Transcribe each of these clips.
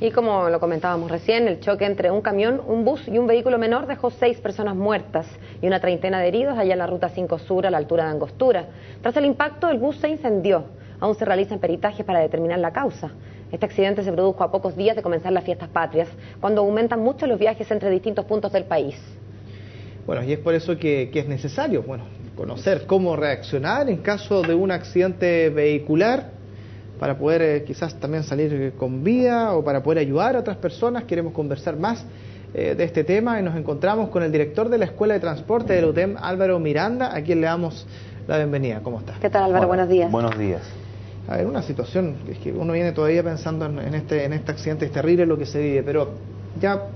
Y como lo comentábamos recién, el choque entre un camión, un bus y un vehículo menor dejó 6 personas muertas y una treintena de heridos allá en la Ruta 5 Sur a la altura de Angostura. Tras el impacto, el bus se incendió. Aún se realizan peritajes para determinar la causa. Este accidente se produjo a pocos días de comenzar las fiestas patrias, cuando aumentan mucho los viajes entre distintos puntos del país. Bueno, y es por eso que es necesario, conocer cómo reaccionar en caso de un accidente vehicular, para poder quizás también salir con vida o para poder ayudar a otras personas. Queremos conversar más de este tema y nos encontramos con el director de la Escuela de Transporte de la UTEM, Álvaro Miranda, a quien le damos la bienvenida. ¿Cómo está? ¿Qué tal, Álvaro? Buenos días. Buenos días. A ver, una situación, es que uno viene todavía pensando en este accidente, es terrible lo que se vive, pero ya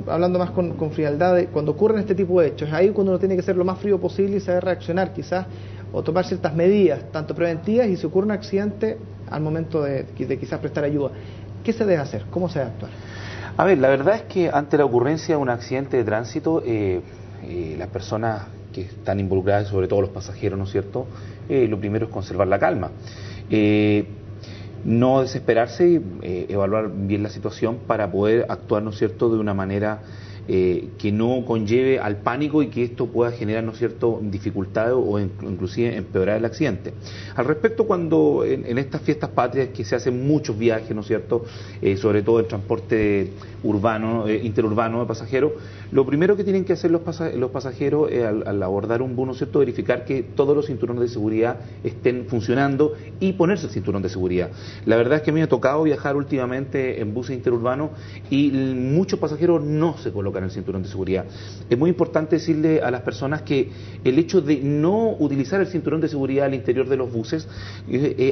hablando más con frialdad, cuando ocurren este tipo de hechos, es ahí cuando uno tiene que ser lo más frío posible y saber reaccionar quizás, o tomar ciertas medidas, tanto preventivas, y si ocurre un accidente, al momento de quizás prestar ayuda. ¿Qué se debe hacer? ¿Cómo se debe actuar? A ver, la verdad es que ante la ocurrencia de un accidente de tránsito, las personas que están involucradas, sobre todo los pasajeros, ¿no es cierto?, lo primero es conservar la calma. No desesperarse, evaluar bien la situación para poder actuar, ¿no es cierto?, de una manera que no conlleve al pánico y que esto pueda generar, ¿no es cierto?, dificultades o inclusive empeorar el accidente. Al respecto, cuando en estas fiestas patrias que se hacen muchos viajes, ¿no es cierto?, sobre todo el transporte urbano, interurbano de pasajeros, lo primero que tienen que hacer los pasajeros al abordar un bus, ¿no es cierto?, verificar que todos los cinturones de seguridad estén funcionando y ponerse el cinturón de seguridad. La verdad es que a mí me ha tocado viajar últimamente en buses interurbanos y muchos pasajeros no se colocan el cinturón de seguridad. Es muy importante decirle a las personas que el hecho de no utilizar el cinturón de seguridad al interior de los buses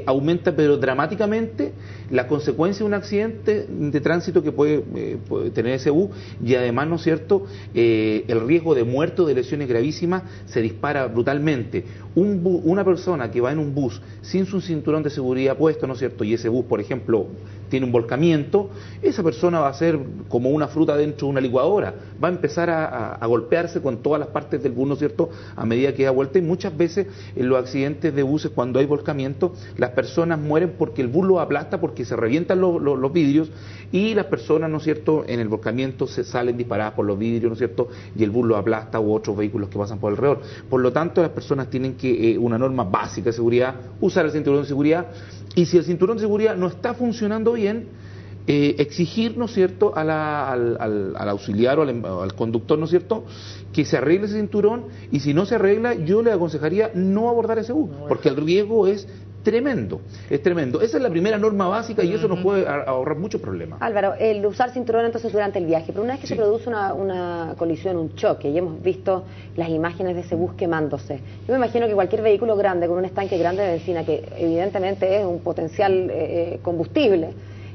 aumenta pero dramáticamente la consecuencia de un accidente de tránsito que puede tener ese bus, y además, ¿no es cierto?, el riesgo de muerte o de lesiones gravísimas se dispara brutalmente. Una persona que va en un bus sin su cinturón de seguridad puesto, ¿no es cierto?, y ese bus, por ejemplo, tiene un volcamiento, esa persona va a ser como una fruta dentro de una licuadora, va a empezar a golpearse con todas las partes del bus, ¿no es cierto?, a medida que da vuelta, y muchas veces en los accidentes de buses, cuando hay volcamiento, las personas mueren porque el bus los aplasta, porque se revientan los vidrios, y las personas, ¿no es cierto?, en el volcamiento se salen disparadas por los vidrios, ¿no es cierto?, y el bus los aplasta u otros vehículos que pasan por alrededor. Por lo tanto, las personas tienen que, una norma básica de seguridad, usar el cinturón de seguridad, y si el cinturón de seguridad no está funcionando bien, exigir, ¿no es cierto?, al auxiliar o al conductor, ¿no es cierto?, que se arregle ese cinturón, y si no se arregla, yo le aconsejaría no abordar ese bus, porque el riesgo es tremendo, es tremendo. Esa es la primera norma básica y eso nos puede ahorrar muchos problemas. Álvaro, el usar cinturón entonces durante el viaje, pero una vez que se produce una colisión, un choque, y hemos visto las imágenes de ese bus quemándose, yo me imagino que cualquier vehículo grande con un estanque grande de benzina, que evidentemente es un potencial combustible,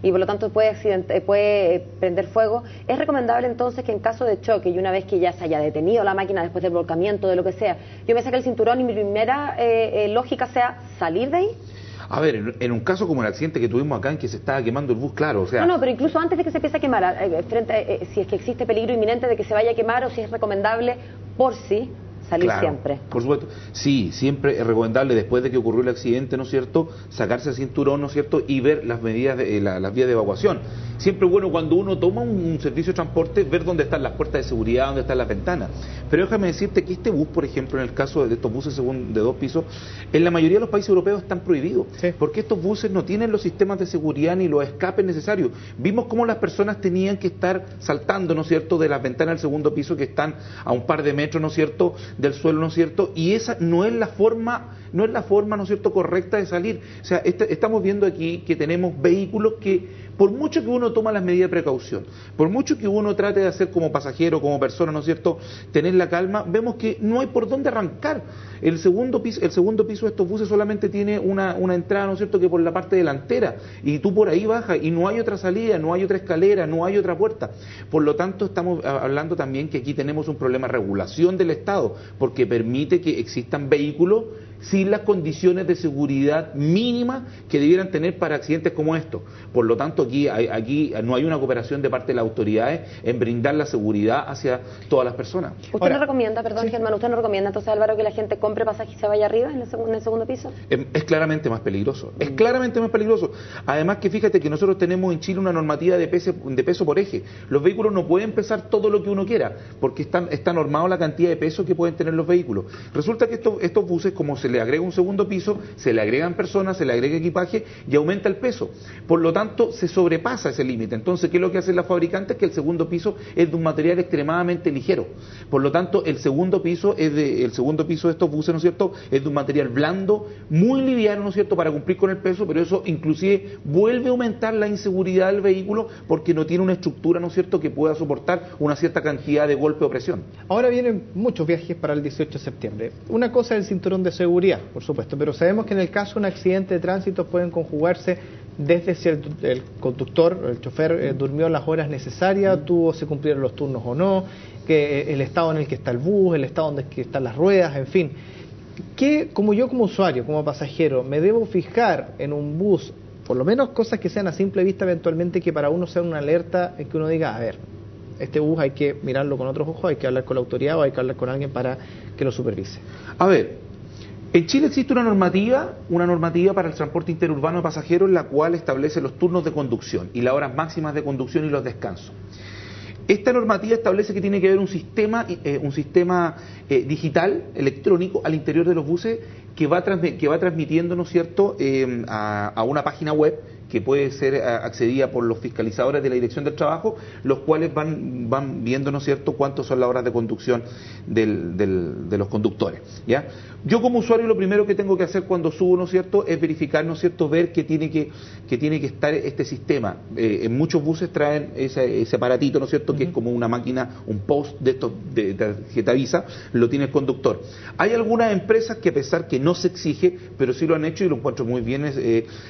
y por lo tanto puede prender fuego, ¿es recomendable entonces que en caso de choque y una vez que ya se haya detenido la máquina después del volcamiento, de lo que sea, yo me saque el cinturón y mi primera lógica sea salir de ahí? A ver, en un caso como el accidente que tuvimos acá en que se estaba quemando el bus, claro, o sea... No, pero incluso antes de que se empiece a quemar, si es que existe peligro inminente de que se vaya a quemar o si es recomendable por sí salir siempre. Por supuesto. Sí, siempre es recomendable después de que ocurrió el accidente, ¿no es cierto?, sacarse el cinturón, ¿no es cierto?, y ver las medidas, las vías de evacuación. Siempre es bueno cuando uno toma un servicio de transporte ver dónde están las puertas de seguridad, dónde están las ventanas. Pero déjame decirte que este bus, por ejemplo, en el caso de estos buses de 2 pisos, en la mayoría de los países europeos están prohibidos, porque estos buses no tienen los sistemas de seguridad ni los escapes necesarios. Vimos cómo las personas tenían que estar saltando, ¿no es cierto?, de las ventanas del 2.º piso que están a un par de metros, ¿no es cierto?, del suelo, ¿no es cierto?, y esa no es la forma, ¿no es cierto?, correcta de salir. O sea, estamos viendo aquí que tenemos vehículos que, por mucho que uno toma las medidas de precaución, por mucho que uno trate de hacer como pasajero, como persona, ¿no es cierto?, tener la calma, vemos que no hay por dónde arrancar. El segundo piso de estos buses solamente tiene una entrada, ¿no es cierto?, que por la parte delantera, y tú por ahí bajas, y no hay otra salida, no hay otra escalera, no hay otra puerta. Por lo tanto, estamos hablando también que aquí tenemos un problema de regulación del Estado, porque permite que existan vehículos sin las condiciones de seguridad mínimas que debieran tener para accidentes como estos. Por lo tanto, aquí no hay una cooperación de parte de las autoridades en brindar la seguridad hacia todas las personas. ¿Usted no recomienda, perdón, Germán, usted no recomienda entonces, Álvaro, que la gente compre pasaje y se vaya arriba en el segundo piso? Es claramente más peligroso, es claramente más peligroso. Además que fíjate que nosotros tenemos en Chile una normativa de peso por eje. Los vehículos no pueden pesar todo lo que uno quiera, porque está normado la cantidad de peso que pueden tener los vehículos. Resulta que estos buses, como se le agrega un segundo piso, se le agregan personas, se le agrega equipaje y aumenta el peso. Por lo tanto, se sobrepasa ese límite. Entonces, ¿qué es lo que hacen las fabricantes? Que el segundo piso es de un material extremadamente ligero. Por lo tanto, el segundo piso de estos buses, ¿no es cierto?, es de un material blando, muy liviano, ¿no es cierto?, para cumplir con el peso, pero eso inclusive vuelve a aumentar la inseguridad del vehículo porque no tiene una estructura, ¿no es cierto?, que pueda soportar una cierta cantidad de golpe o presión. Ahora vienen muchos viajes para el 18 de septiembre. Una cosa es el cinturón de seguridad, por supuesto, pero sabemos que en el caso de un accidente de tránsito pueden conjugarse desde si el conductor, el chofer, durmió las horas necesarias, se cumplieron los turnos o no, que el estado en el que está el bus, el estado en el que están las ruedas, en fin. ¿Qué, como usuario, como pasajero, me debo fijar en un bus, por lo menos cosas que sean a simple vista eventualmente, que para uno sea una alerta en que uno diga, a ver, este bus hay que mirarlo con otros ojos, hay que hablar con la autoridad o hay que hablar con alguien para que lo supervise? A ver, en Chile existe una normativa para el transporte interurbano de pasajeros, la cual establece los turnos de conducción y las horas máximas de conducción y los descansos. Esta normativa establece que tiene que haber un sistema digital, electrónico, al interior de los buses que va transmitiendo, ¿no es cierto?, a una página web que puede ser accedida por los fiscalizadores de la Dirección del Trabajo, los cuales van viendo, ¿no es cierto?, cuántas son las horas de conducción de los conductores, ¿ya? Yo como usuario lo primero que tengo que hacer cuando subo, ¿no es cierto?, es verificar, ¿no es cierto?, ver que tiene que estar este sistema. En muchos buses traen ese aparatito, ¿no es cierto?, que es como una máquina, un post de estos que te avisa, lo tiene el conductor. Hay algunas empresas que, a pesar que no se exige, pero sí lo han hecho y lo encuentro muy bien,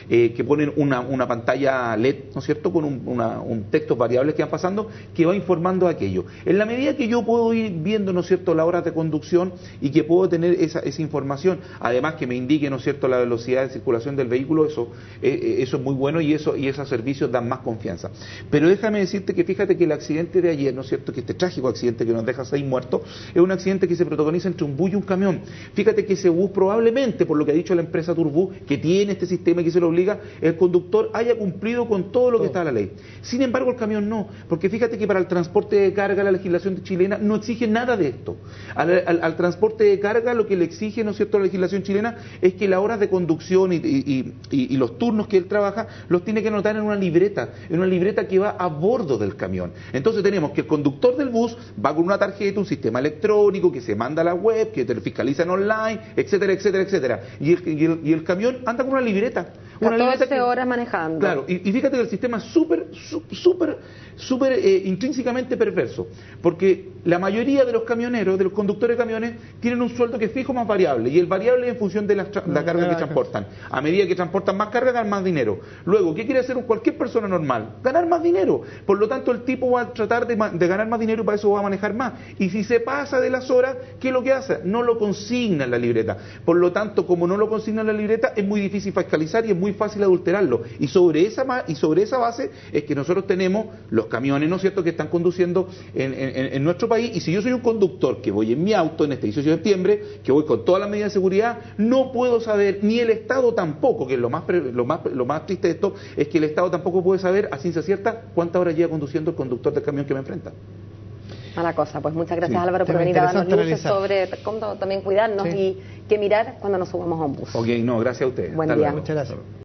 que ponen una pantalla LED, ¿no es cierto?, con un texto variables que van pasando, que va informando aquello. En la medida que yo puedo ir viendo, ¿no es cierto?, las horas de conducción y que puedo tener esa información, además que me indique, ¿no es cierto?, la velocidad de circulación del vehículo, eso es muy bueno y esos servicios dan más confianza. Pero déjame decirte que fíjate que el accidente de ayer, ¿no es cierto?, que este trágico accidente que nos deja 6 muertos, es un accidente que se protagoniza entre un bus y un camión. Fíjate que ese bus probablemente, por lo que ha dicho la empresa Turbus, que tiene este sistema y que se lo obliga, el conductor haya cumplido con todo lo que está en la ley. Sin embargo, el camión no, porque fíjate que para el transporte de carga la legislación chilena no exige nada de esto. Al transporte de carga lo que le exige, ¿no es cierto?, la legislación chilena es que las horas de conducción y los turnos que él trabaja los tiene que anotar en una libreta que va a bordo del camión. Entonces tenemos que el conductor del bus va con una tarjeta, un sistema electrónico que se manda a la web, que te lo fiscalizan online, etcétera, etcétera, etcétera. Y el camión anda con una libreta. 14 horas manejando. Claro, y fíjate que el sistema es súper intrínsecamente perverso, porque la mayoría de los camioneros, de los conductores de camiones, tienen un sueldo que es fijo más variable, y el variable es en función de la carga que transportan. A medida que transportan más carga, ganan más dinero. Luego, ¿qué quiere hacer cualquier persona normal? Ganar más dinero. Por lo tanto, el tipo va a tratar de ganar más dinero y para eso va a manejar más. Y si se pasa de las horas, ¿qué es lo que hace? No lo consigna en la libreta. Por lo tanto, como no lo consigna en la libreta, es muy difícil fiscalizar y es muy fácil adulterarlo. Y sobre esa base es que nosotros tenemos los camiones, ¿no es cierto?, que están conduciendo en nuestro país. Y si yo soy un conductor que voy en mi auto en este 18 de septiembre, que voy con todas las medidas de seguridad, no puedo saber, ni el Estado tampoco, que es lo más triste de esto, es que el Estado tampoco puede saber a ciencia cierta cuántas horas lleva conduciendo el conductor del camión que me enfrenta. Mala cosa, pues muchas gracias, Sí, Álvaro, por venir a darnos luces analizar sobre cómo también cuidarnos y qué mirar cuando nos subamos a un bus. Ok, no, gracias a ustedes. Buen Hasta día. luego. Muchas gracias.